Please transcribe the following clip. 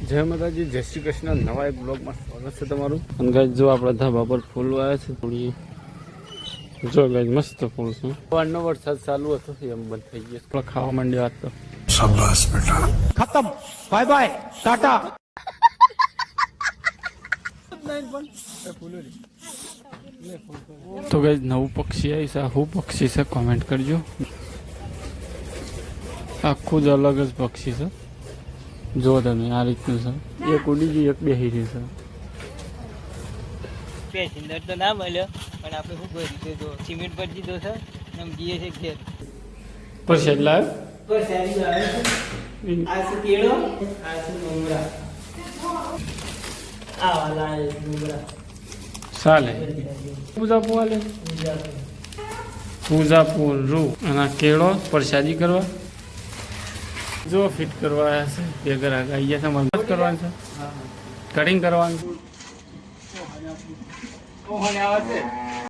જય માતાજી, જય શ્રી કૃષ્ણ। નવા એક બ્લોગમાં સ્વાગત છે તમારું। અને ગાઈસ જો આપણા ધાબા પર ફૂલ વાયા છે થોડી, જો ગાઈસ મસ્ત ફૂલ છે। સવારનો વરસાદ ચાલુ હતો, એમ બંધ થઈ ગયો, થોડા ખાવા માંડ્યા વાત તો શાબાશ બેટા, ખતમ, બાય બાય, ટાટા। તો ગાઈસ નવું પક્ષી આવી છે, હું પક્ષી છે કોમેન્ટ કરજો। આખું જ અલગ જ પક્ષી છે, જો તમે આ રીતનું છે, એક ઉડી ગયું, એક બેસી રહ્યું છે। પેસેન્જર તો ના મળ્યો, પણ આપણે શું કરી તો સિમેન્ટ પર જીધો છે ને એમ જઈએ છે ઘેર પર શેડલા પર સારી આવે છે। આ છે કેળો, આ છે ડુંગરા, આ વાલા ડુંગરા ચાલે પૂજા પોવાલે પૂજા પૂર રૂ અને આ કેળો પ્રસાદી કરવા જો ફિટ કરવા આવ્યા છે। બે ગ્રાહક આવી ગયા છે, મદદ કરવાનું છે, કટિંગ કરવાનું।